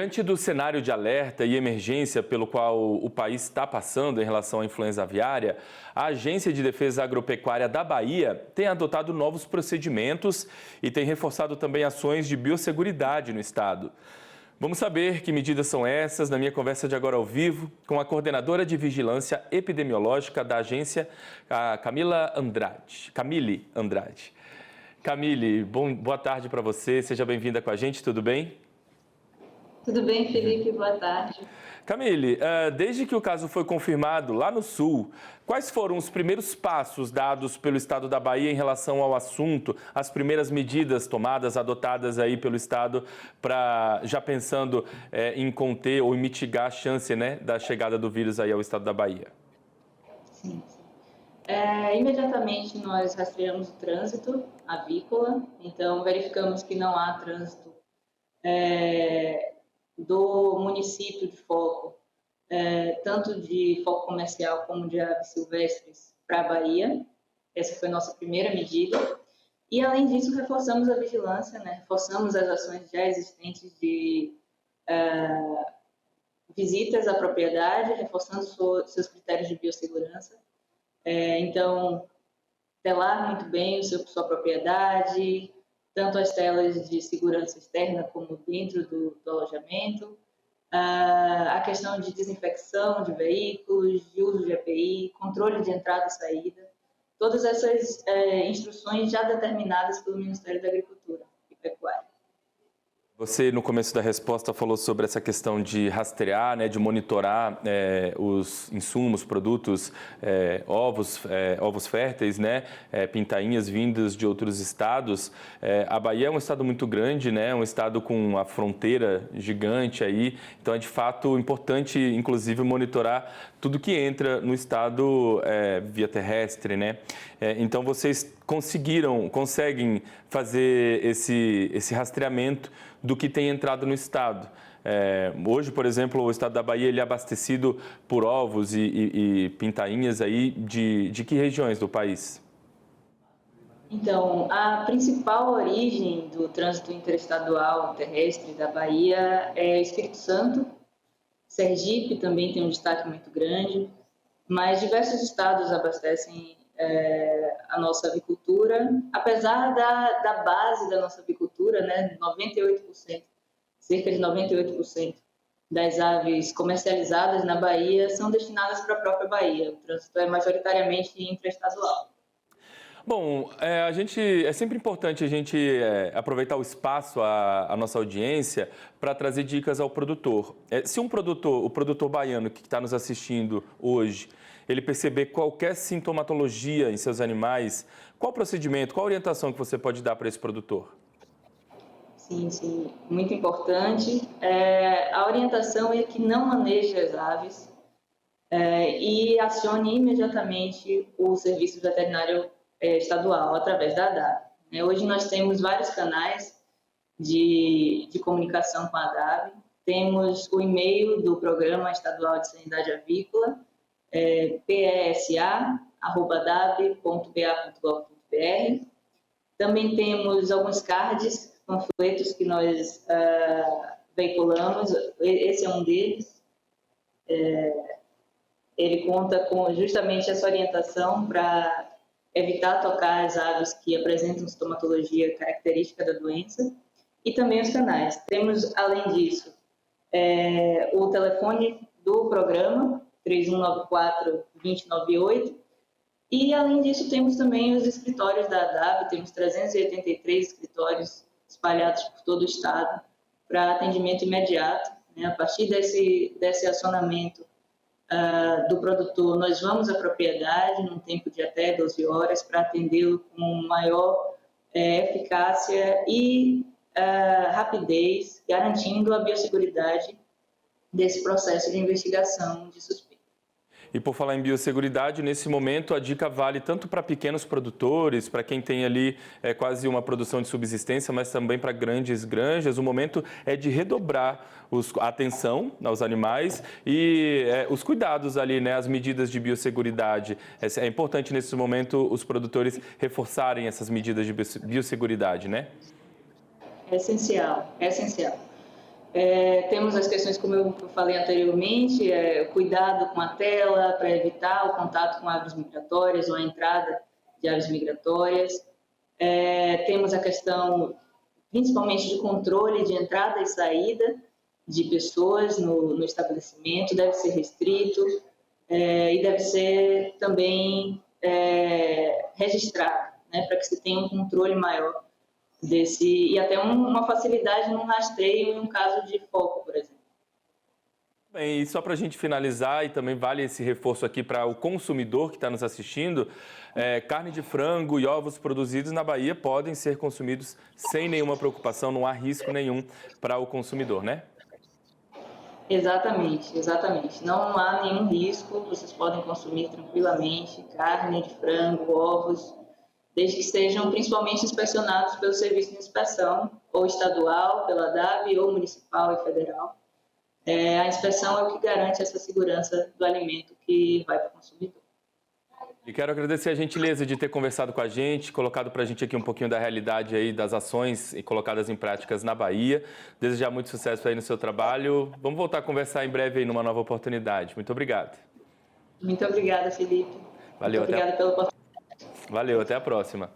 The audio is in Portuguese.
Diante do cenário de alerta e emergência pelo qual o país está passando em relação à influenza aviária, a Agência de Defesa Agropecuária da Bahia tem adotado novos procedimentos e tem reforçado também ações de biosseguridade no estado. Vamos saber que medidas são essas na minha conversa de agora ao vivo com a coordenadora de Vigilância Epidemiológica da agência, a Camille Andrade. Camille, boa tarde para você, seja bem-vinda com a gente, tudo bem? Tudo bem, Felipe? Boa tarde. Camille, desde que o caso foi confirmado lá no Sul, quais foram os primeiros passos dados pelo Estado da Bahia em relação ao assunto, as primeiras medidas tomadas, adotadas aí pelo Estado, já pensando em conter ou em mitigar a chance, né, da chegada do vírus aí ao Estado da Bahia? Sim. Imediatamente nós rastreamos o trânsito avícola, então verificamos que não há trânsito do município de foco, tanto de foco comercial como de aves silvestres para a Bahia. Essa foi a nossa primeira medida. E, além disso, reforçamos a vigilância, né? Reforçamos as ações já existentes de visitas à propriedade, reforçando seus critérios de biossegurança. Então, telar muito bem sua propriedade, tanto as telas de segurança externa como dentro do alojamento, a questão de desinfecção de veículos, de uso de EPI, controle de entrada e saída, todas essas instruções já determinadas pelo Ministério da Agricultura e Pecuária. Você, no começo da resposta, falou sobre essa questão de rastrear, né, de monitorar os insumos, produtos, ovos férteis, né, pintainhas vindas de outros estados. A Bahia é um estado muito grande, né, um estado com uma fronteira gigante aí, então é de fato importante, inclusive, monitorar tudo que entra no estado via terrestre, né? Então vocês conseguem fazer esse rastreamento do que tem entrado no estado. Hoje, por exemplo, o estado da Bahia ele é abastecido por ovos e pintainhas aí de que regiões do país? Então, a principal origem do trânsito interestadual terrestre da Bahia é Espírito Santo. Sergipe também tem um destaque muito grande, mas diversos estados abastecem a nossa avicultura, apesar da base da nossa avicultura, né, 98%, cerca de 98% das aves comercializadas na Bahia são destinadas para a própria Bahia. O trânsito é majoritariamente intraestadual. Bom, é sempre importante a gente aproveitar o espaço, a nossa audiência, para trazer dicas ao produtor. Se o produtor baiano que está nos assistindo hoje, ele perceber qualquer sintomatologia em seus animais, qual procedimento, qual orientação que você pode dar para esse produtor? Sim, muito importante. A orientação é que não maneje as aves e acione imediatamente o serviço veterinário estadual, através da ADAB. Hoje nós temos vários canais de comunicação com a ADAB. Temos o e-mail do Programa Estadual de Sanidade Avícola, pesa@adab.ba.gov.br. Também temos alguns cards, panfletos que nós veiculamos. Esse é um deles. Ele conta com justamente essa orientação para evitar tocar as aves que apresentam sintomatologia característica da doença, e também os canais. Temos, além disso, o telefone do programa, 3194-2098, e, além disso, temos também os escritórios da ADAB, temos 383 escritórios espalhados por todo o estado para atendimento imediato, né? A partir desse acionamento do produtor, nós vamos à propriedade num tempo de até 12 horas para atendê-lo com maior eficácia e rapidez, garantindo a biosseguridade desse processo de investigação de suspeita. E por falar em biosseguridade, nesse momento a dica vale tanto para pequenos produtores, para quem tem ali quase uma produção de subsistência, mas também para grandes granjas. O momento é de redobrar a atenção aos animais e os cuidados ali, né, as medidas de biosseguridade. É importante nesse momento os produtores reforçarem essas medidas de biosseguridade, né? É essencial, é essencial. Temos as questões, como eu falei anteriormente, cuidado com a tela para evitar o contato com aves migratórias ou a entrada de aves migratórias. Temos a questão, principalmente, de controle de entrada e saída de pessoas no estabelecimento, deve ser restrito e deve ser também registrado, né, para que se tenha um controle maior e até uma facilidade no rastreio em um caso de foco, por exemplo. Bem, e só para a gente finalizar, e também vale esse reforço aqui para o consumidor que está nos assistindo, carne de frango e ovos produzidos na Bahia podem ser consumidos sem nenhuma preocupação, não há risco nenhum para o consumidor, né? Exatamente, exatamente. Não há nenhum risco, vocês podem consumir tranquilamente carne de frango, ovos, desde que sejam principalmente inspecionados pelo Serviço de Inspeção, ou estadual, pela DAB, ou municipal e federal. A inspeção é o que garante essa segurança do alimento que vai para o consumidor. E quero agradecer a gentileza de ter conversado com a gente, colocado para a gente aqui um pouquinho da realidade aí das ações e colocadas em práticas na Bahia. Desejar muito sucesso aí no seu trabalho. Vamos voltar a conversar em breve aí numa nova oportunidade. Muito obrigado. Muito obrigada, Felipe. Valeu, Muito obrigada pela oportunidade. Valeu, até a próxima.